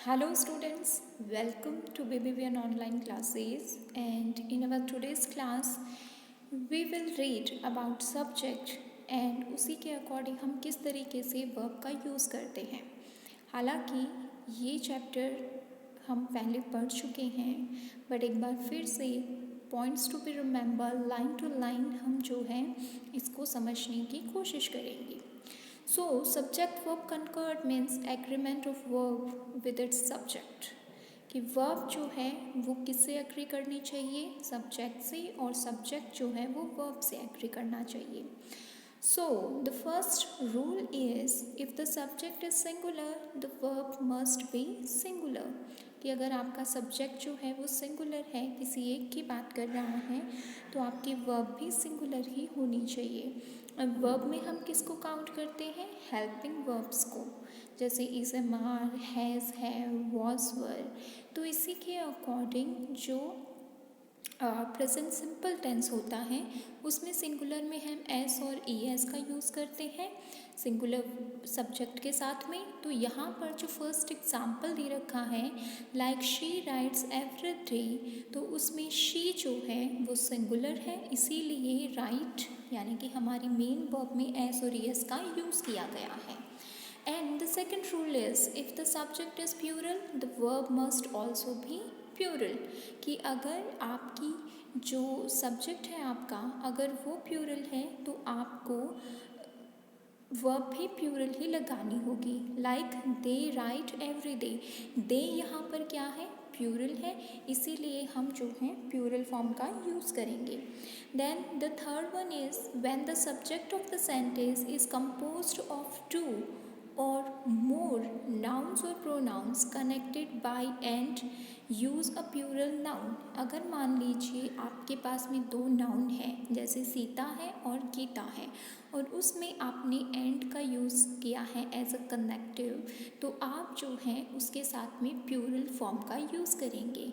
Hello students, welcome to BBVN online classes, and in our today's class we will read about subject and उसी के according हम किस तरीके से verb का यूज़ करते हैं। हालांकि ये चैप्टर हम पहले पढ़ चुके हैं, बट एक बार फिर से points to be remember line to line हम जो है इसको समझने की कोशिश करेंगे। So, subject verb concord means agreement of verb with its subject। कि verb जो है वो किससे एग्री करनी चाहिए, सब्जेक्ट से, और सब्जेक्ट जो है वो verb से एग्री करना चाहिए। So, the first rule is if the subject is singular, the verb must be singular। कि अगर आपका सब्जेक्ट जो है वो सिंगुलर है, किसी एक की बात कर रहा है, तो आपकी वर्ब भी सिंगुलर ही होनी चाहिए। अब वर्ब में हम किसको काउंट करते हैं, हेल्पिंग वर्ब्स को, जैसे इज, एम, आर, हैज़, है, वॉज, वर। तो इसी के अकॉर्डिंग जो प्रेजेंट सिंपल टेंस होता है उसमें सिंगुलर में हम एस और ई एस का यूज़ करते हैं सिंगुलर सब्जेक्ट के साथ में। तो यहाँ पर जो फर्स्ट एग्जांपल दे रखा है like she writes every day, तो उसमें शी जो है वो सिंगुलर है, इसीलिए राइट यानी कि हमारी मेन वर्ब में एस और ई एस का यूज़ किया गया है। And the second rule is if the subject is plural, the verb must also be plural. कि अगर आपकी जो सब्जेक्ट है आपका अगर वो प्यूरल है तो आपको वर्ब भी प्यूरल ही लगानी होगी। Like they write every day, they यहाँ पर क्या है, प्यूरल है, इसीलिए हम जो है प्यूरल फॉर्म का यूज़ करेंगे। Then the third one is when the subject of the sentence is composed of two or more nouns or pronouns connected by and use a plural noun। अगर मान लीजिए आपके पास में दो नाउन है, जैसे सीता है और गीता है, और उसमें आपने एंड का यूज़ किया है एज अ कनेक्टिव, तो आप जो है उसके साथ में प्लूरल फॉर्म का यूज़ करेंगे।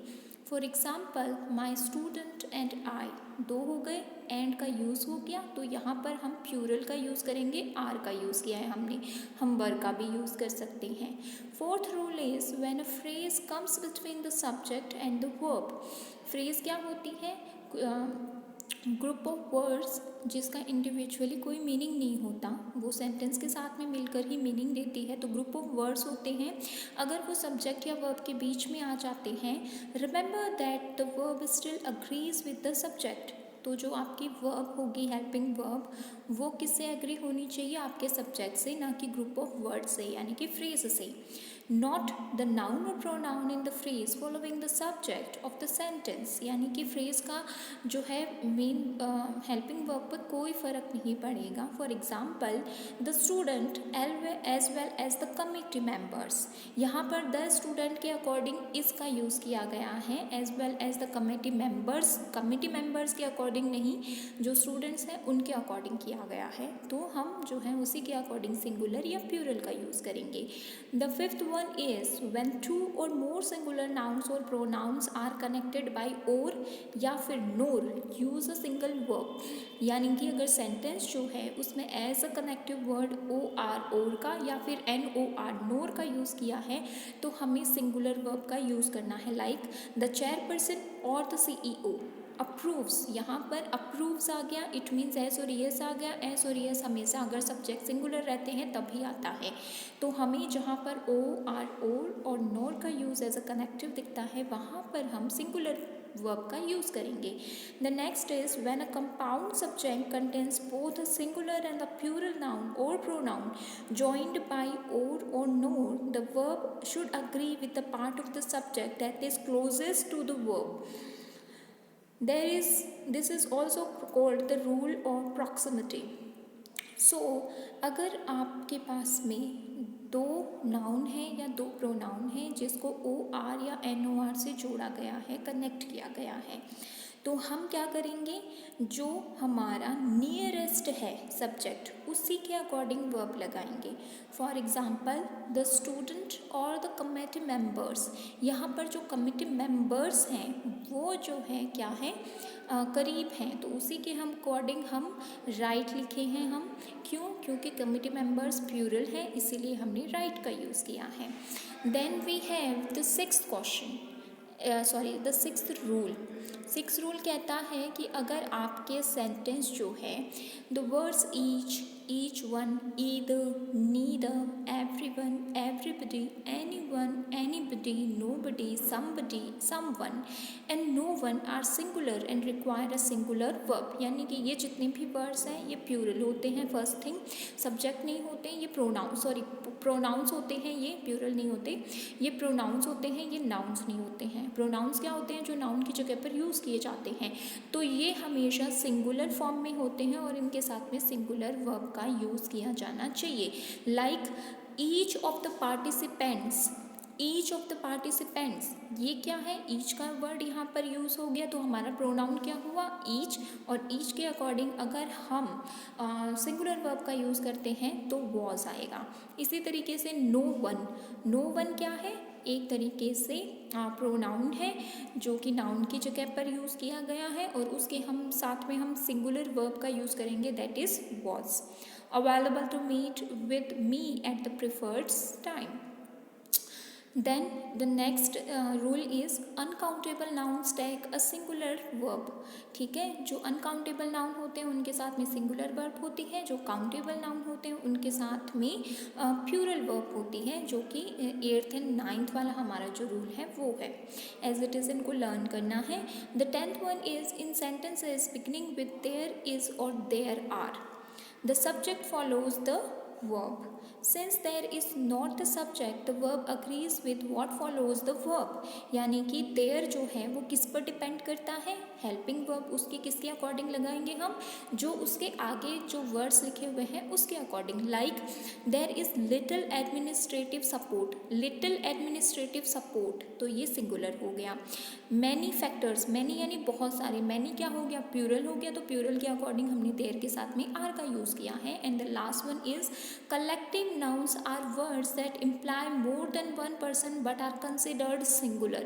For example my student and I, दो हो गए, एंड का यूज़ हो गया, तो यहाँ पर हम प्लूरल का यूज़ करेंगे, आर का यूज़ किया है हमने, हम वर का भी यूज़ कर सकते हैं। Fourth rule is when a phrase comes between the subject and the verb. Phrase क्या होती है, ग्रुप ऑफ वर्ड्स जिसका इंडिविजुअली कोई मीनिंग नहीं होता, वो सेंटेंस के साथ में मिलकर ही मीनिंग देती है, तो ग्रुप ऑफ वर्ड्स होते हैं। अगर वो सब्जेक्ट या वर्ब के बीच में आ जाते हैं, remember that the verb still agrees with the subject. तो जो आपकी वर्ब होगी हेल्पिंग वर्ब, वो किससे एग्री होनी चाहिए, आपके सब्जेक्ट से, ना कि ग्रुप ऑफ वर्ड से यानी कि फ्रेज से। Not the noun or pronoun in the phrase following the subject of the sentence, यानी कि फ्रेज का जो है मेन हेल्पिंग वर्ब पर कोई फ़र्क नहीं पड़ेगा। For example the student as well as the committee members, यहाँ पर द स्टूडेंट के अकॉर्डिंग इसका यूज़ किया गया है, as well as the committee members, committee members के अकॉर्डिंग नहीं, जो स्टूडेंट्स हैं उनके अकॉर्डिंग किया गया है, तो हम जो है उसी के अकॉर्डिंग सिंगुलर या प्लूरल का यूज़ करेंगे। The fifth one is when two or more singular nouns or pronouns are connected by or या फिर nor use a single verb। यानी कि अगर सेंटेंस जो है उसमें as a connective word O R, और का, या फिर एन ओ आर, नोर का यूज़ किया है, तो हमें सिंगुलर वर्ब का यूज़ करना है। लाइक द चेयरपर्सन और द CEO अप्रूव्स, यहाँ पर अप्रूव्स आ गया, इट मीन्स एस और एस आ गया। एस और एस हमेशा अगर सब्जेक्ट सिंगुलर रहते हैं तभी आता है, तो हमें जहाँ पर ओ आर, और नोर का यूज़ एज अ कनेक्टिव दिखता है, वहाँ पर हम सिंगुलर वर्ब का यूज़ करेंगे। The next is when a compound subject contains both a singular and a plural noun or pronoun joined by or nor, the verb should agree with the part of the subject that is closest to the verb। this is also called the rule of proximity। सो अगर आपके पास में दो noun है या दो pronoun है जिसको O R या एन ओ आर से जोड़ा गया है, कनेक्ट किया गया है, तो हम क्या करेंगे, जो हमारा नियरेस्ट है सब्जेक्ट उसी के अकॉर्डिंग वर्ब लगाएंगे। फॉर एग्ज़ाम्पल द स्टूडेंट और द कमेटी मेंबर्स, यहाँ पर जो कमेटी मेंबर्स हैं वो जो है क्या है, करीब हैं, तो उसी के हम अकॉर्डिंग हम राइट लिखे हैं हम। क्यों? क्योंकि कमेटी मेंबर्स प्लूरल है, इसीलिए हमने राइट का यूज़ किया है। Then we have the sixth question, the sixth rule. Six rule कहता है कि अगर आपके सेंटेंस जो है the words each one, either, neither, everyone, everybody, anyone, anybody, nobody, somebody, someone and no one are singular and require a singular verb, यानी कि ये जितने भी वर्ड्स हैं ये प्लूरल होते हैं। फर्स्ट थिंग, सब्जेक्ट नहीं होते, ये प्रोनाउंस होते हैं, ये प्लूरल नहीं होते, ये प्रोनाउंस होते हैं, ये नाउन्स नहीं होते हैं। प्रोनाउंस क्या होते हैं? जो नाउन की जगह पर यूज़ किए जाते हैं, तो ये हमेशा सिंगुलर फॉर्म में होते हैं और इनके साथ में सिंगुलर वर्ब का यूज़ किया जाना चाहिए। Like each of the participants, each of the participants, ये क्या है? ईच का वर्ड यहाँ पर यूज़ हो गया, तो हमारा प्रोनाउन क्या हुआ? ईच। और ईच के अकॉर्डिंग अगर हम सिंगुलर वर्ब का यूज़ करते हैं तो वॉज आएगा। इसी तरीके से नो वन, नो वन क्या है? एक तरीके से प्रोनाउन है जो कि नाउन की जगह पर यूज़ किया गया है और उसके हम साथ में हम सिंगुलर वर्ब का यूज़ करेंगे, that is was. Available to meet with me at the preferred time. Then the next rule is uncountable nouns take a singular verb। ठीक है, जो अनकाउंटेबल नाउन होते हैं उनके साथ में सिंगुलर वर्ब होती है, जो काउंटेबल नाउन होते हैं उनके साथ में प्लूरल वर्ब होती है, जो कि 8th एंड 9th वाला हमारा जो रूल है वो है। एज इट इज़ इनको लर्न करना है। The 10th one is in sentences beginning with there is और there are, the subject follows the verb। Since there is not the subject, the verb agrees with what follows the verb। यानी कि there जो है वो किस पर depend करता है? हेल्पिंग वर्ब, उसके किसके अकॉर्डिंग लगाएंगे हम? जो उसके आगे जो वर्ड्स लिखे हुए हैं उसके according. Like there is little administrative support, little administrative support, तो ये सिंगुलर हो गया। मैनी फैक्टर्स, मैनी यानी बहुत सारे, मैनी क्या हो गया? प्लूरल हो गया, तो प्लूरल के अकॉर्डिंग हमने देयर के साथ में आर का यूज़ किया है। And the last one is collective nouns are words that imply more than one person but are considered singular।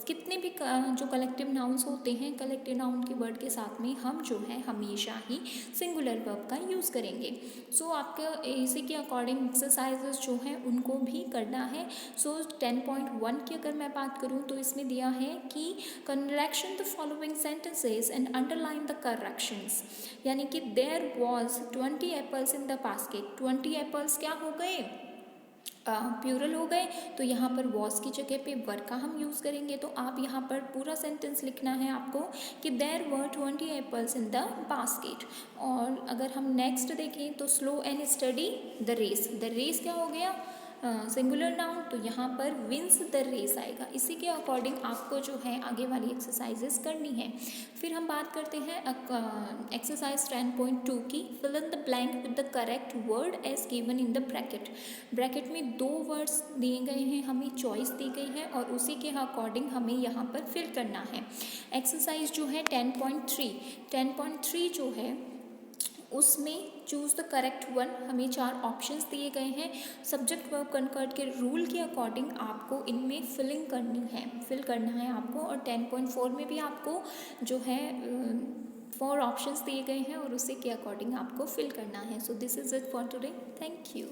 कितने भी जो कलेक्टिव नाउन्स होते हैं, कलेक्टिव नाउन के वर्ड के साथ में हम जो है हमेशा ही सिंगुलर वर्ब का यूज़ करेंगे। सो आपके इसी के अकॉर्डिंग एक्सरसाइजेस जो हैं उनको भी करना है। सो 10.1 की अगर मैं बात करूँ तो इसमें दिया है कि correction the following sentences and underline the corrections, यानी कि there was 20 apples in the basket. 20 apples क्या हो गए? प्लूरल हो गए, तो यहाँ पर वॉज की जगह पे वर का हम यूज़ करेंगे। तो आप यहाँ पर पूरा सेंटेंस लिखना है आपको कि there were 20 apples in the basket. और अगर हम नेक्स्ट देखें तो slow and steady the race, the race क्या हो गया? सिंगुलर नाउन, तो यहाँ पर विंस द रेस आएगा। इसी के अकॉर्डिंग आपको जो है आगे वाली एक्सरसाइजेस करनी है। फिर हम बात करते हैं एक्सरसाइज 10.2 की, fill in the blank with the correct word as given in the bracket. Bracket में 2 वर्ड्स दिए गए हैं, हमें चॉइस दी गई है और उसी के अकॉर्डिंग हमें यहाँ पर फिल करना है। एक्सरसाइज जो है 10.3 जो है उसमें चूज़ द करेक्ट वन, हमें 4 ऑप्शंस दिए गए हैं। सब्जेक्ट वर्ब कंकर्ड के रूल के अकॉर्डिंग आपको इनमें फिल करना है आपको। और 10.4 में भी आपको जो है 4 ऑप्शंस दिए गए हैं और उसी के अकॉर्डिंग आपको फिल करना है। So this is it for today, thank you.